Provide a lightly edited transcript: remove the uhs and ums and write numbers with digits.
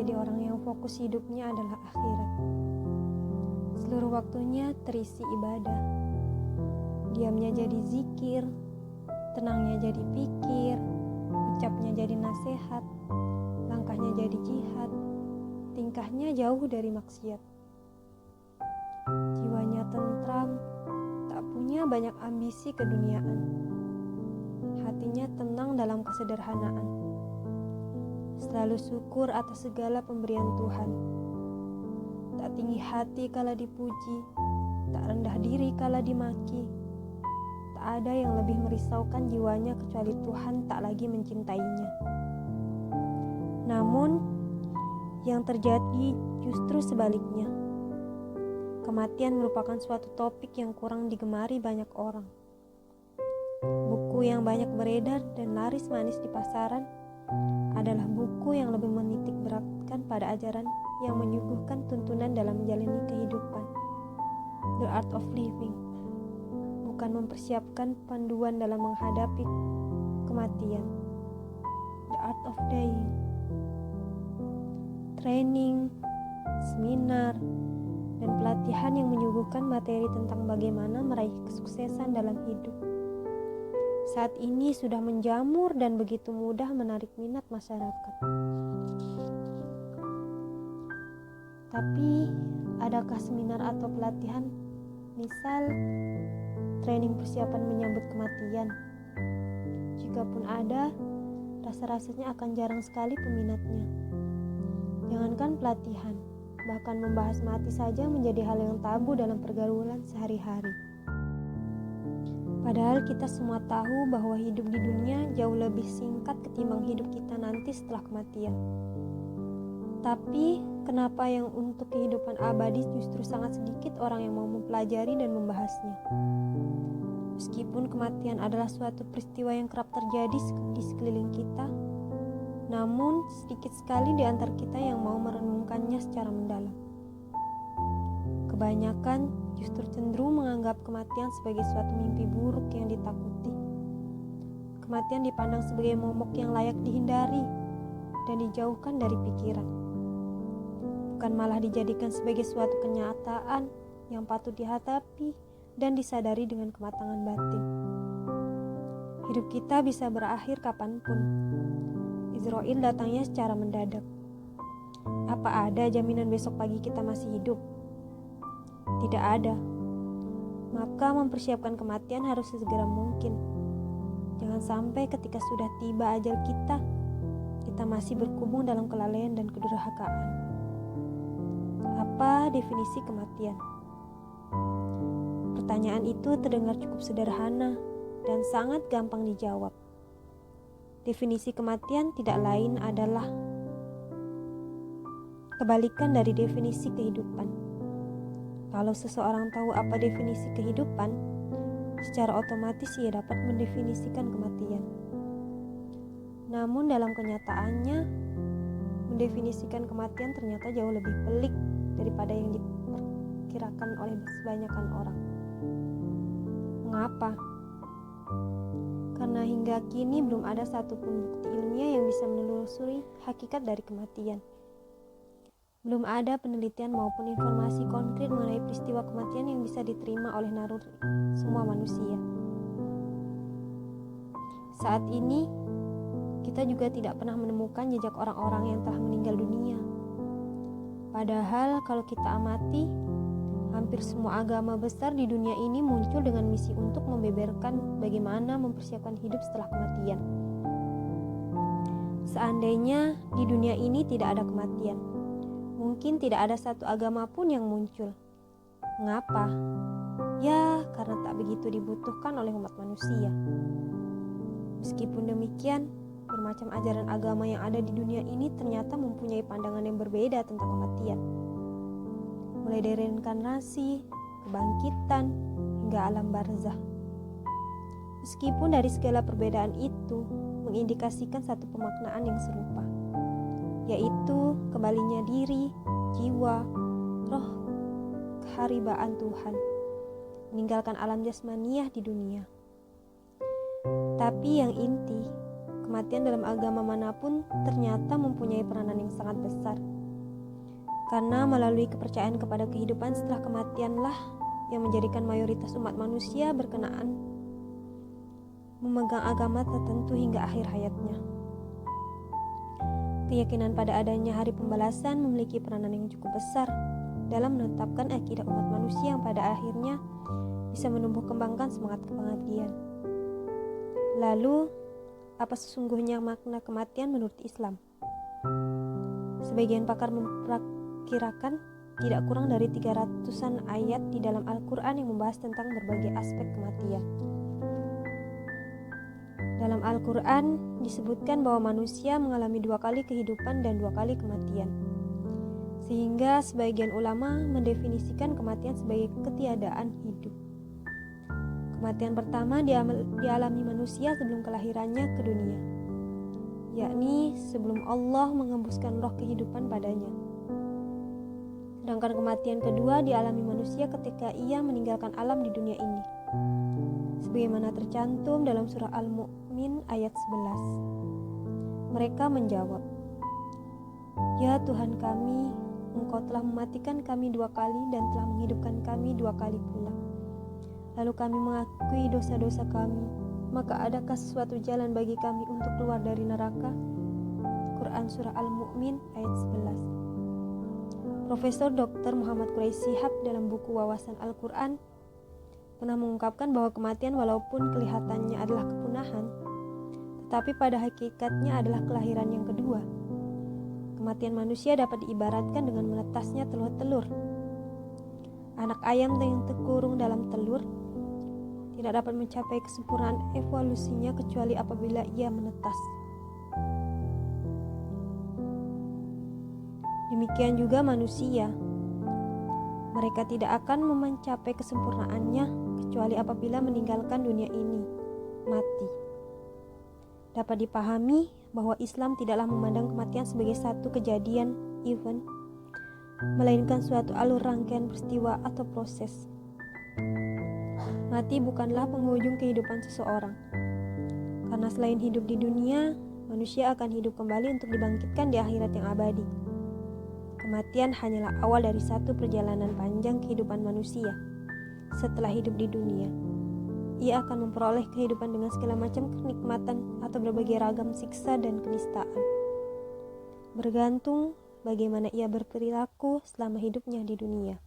menjadi orang yang fokus hidupnya adalah akhirat. Seluruh waktunya terisi ibadah. Diamnya jadi zikir, tenangnya jadi pikir, ucapnya jadi nasihat, langkahnya jadi jihad, tingkahnya jauh dari maksiat. Jiwanya tentram, tak punya banyak ambisi keduniaan. Hatinya tenang dalam kesederhanaan. Selalu syukur atas segala pemberian Tuhan. Tak tinggi hati kala dipuji, tak rendah diri kala dimaki. Tak ada yang lebih merisaukan jiwanya kecuali Tuhan tak lagi mencintainya. Namun, yang terjadi justru sebaliknya. Kematian merupakan suatu topik yang kurang digemari banyak orang. Buku yang banyak beredar dan laris manis di pasaran adalah buku yang lebih menitik beratkan pada ajaran yang menyuguhkan tuntunan dalam menjalani kehidupan. The Art of Living, bukan mempersiapkan panduan dalam menghadapi kematian. The Art of Dying. Training, seminar, dan pelatihan yang menyuguhkan materi tentang bagaimana meraih kesuksesan dalam hidup saat ini sudah menjamur dan begitu mudah menarik minat masyarakat. Tapi, adakah seminar atau pelatihan, misal training persiapan menyambut kematian? Jikapun ada, rasa-rasanya akan jarang sekali peminatnya. Jangankan pelatihan, bahkan membahas mati saja menjadi hal yang tabu dalam pergaulan sehari-hari. Padahal kita semua tahu bahwa hidup di dunia jauh lebih singkat ketimbang hidup kita nanti setelah kematian. Tapi, kenapa yang untuk kehidupan abadi justru sangat sedikit orang yang mau mempelajari dan membahasnya? Meskipun kematian adalah suatu peristiwa yang kerap terjadi di sekeliling kita, namun sedikit sekali di antara kita yang mau merenungkannya secara mendalam. Kebanyakan justru cenderung menganggap kematian sebagai suatu mimpi buruk yang ditakuti. Kematian dipandang sebagai momok yang layak dihindari dan dijauhkan dari pikiran. Bukan malah dijadikan sebagai suatu kenyataan yang patut dihadapi dan disadari dengan kematangan batin. Hidup kita bisa berakhir kapanpun. Israel datangnya secara mendadak. Apa ada jaminan besok pagi kita masih hidup? Tidak ada. Maka mempersiapkan kematian harus sesegera mungkin. Jangan sampai ketika sudah tiba ajal kita masih berkubung dalam kelalaian dan kedurhakaan. Apa definisi kematian? Pertanyaan itu terdengar cukup sederhana dan sangat gampang dijawab. Definisi kematian tidak lain adalah kebalikan dari definisi kehidupan. Kalau seseorang tahu apa definisi kehidupan, secara otomatis ia dapat mendefinisikan kematian. Namun dalam kenyataannya, mendefinisikan kematian ternyata jauh lebih pelik daripada yang diperkirakan oleh kebanyakan orang. Mengapa? Karena hingga kini belum ada satupun bukti ilmiah yang bisa menelusuri hakikat dari kematian. Belum ada penelitian maupun informasi konkret mengenai peristiwa kematian yang bisa diterima oleh naluri semua manusia. Saat ini, kita juga tidak pernah menemukan jejak orang-orang yang telah meninggal dunia. Padahal kalau kita amati, hampir semua agama besar di dunia ini muncul dengan misi untuk membeberkan bagaimana mempersiapkan hidup setelah kematian. Seandainya di dunia ini tidak ada kematian, mungkin tidak ada satu agama pun yang muncul. Mengapa? Ya, karena tak begitu dibutuhkan oleh umat manusia. Meskipun demikian, bermacam ajaran agama yang ada di dunia ini ternyata mempunyai pandangan yang berbeda tentang kematian. Mulai dari reinkarnasi, kebangkitan, hingga alam barzah. Meskipun dari segala perbedaan itu mengindikasikan satu pemaknaan yang serupa, yaitu kembalinya diri, jiwa, roh, keharibaan Tuhan, meninggalkan alam jasmaniah di dunia. Tapi yang inti, kematian dalam agama manapun ternyata mempunyai peranan yang sangat besar. Karena melalui kepercayaan kepada kehidupan setelah kematianlah yang menjadikan mayoritas umat manusia berkenaan memegang agama tertentu hingga akhir hayatnya. Keyakinan pada adanya hari pembalasan memiliki peranan yang cukup besar dalam menetapkan akidah umat manusia yang pada akhirnya bisa menumbuh kembangkan semangat pengabdian. Lalu, apa sesungguhnya makna kematian menurut Islam? Sebagian pakar memperkirakan tidak kurang dari 300-an ayat di dalam Al-Quran yang membahas tentang berbagai aspek kematian. Dalam Al-Quran disebutkan bahwa manusia mengalami 2 kali kehidupan dan 2 kali kematian. Sehingga sebagian ulama mendefinisikan kematian sebagai ketiadaan hidup. Kematian pertama dialami manusia sebelum kelahirannya ke dunia, yakni sebelum Allah menghembuskan roh kehidupan padanya. Sedangkan kematian kedua dialami manusia ketika ia meninggalkan alam di dunia ini, sebagaimana tercantum dalam surah Al-Mu'min ayat 11. Mereka menjawab, "Ya Tuhan kami, Engkau telah mematikan kami 2 kali dan telah menghidupkan kami 2 kali pula. Lalu kami mengakui dosa-dosa kami, maka adakah sesuatu jalan bagi kami untuk keluar dari neraka?" Quran surah Al-Mu'min ayat 11. Profesor Dr. Muhammad Quraisy Shihab dalam buku Wawasan Al-Quran pernah mengungkapkan bahwa kematian walaupun kelihatannya adalah kepunahan, tetapi pada hakikatnya adalah kelahiran yang kedua. Kematian manusia dapat diibaratkan dengan menetasnya telur-telur. Anak ayam yang terkurung dalam telur tidak dapat mencapai kesempurnaan evolusinya kecuali apabila ia menetas. Demikian juga manusia. Mereka tidak akan mencapai kesempurnaannya kecuali apabila meninggalkan dunia ini, mati. Dapat dipahami bahwa Islam tidaklah memandang kematian sebagai satu kejadian, event, melainkan suatu alur rangkaian peristiwa atau proses. Mati bukanlah penghujung kehidupan seseorang. Karena selain hidup di dunia, manusia akan hidup kembali untuk dibangkitkan di akhirat yang abadi. Kematian hanyalah awal dari satu perjalanan panjang kehidupan manusia. Setelah hidup di dunia, ia akan memperoleh kehidupan dengan segala macam kenikmatan atau berbagai ragam siksa dan kenistaan. Bergantung bagaimana ia berperilaku selama hidupnya di dunia.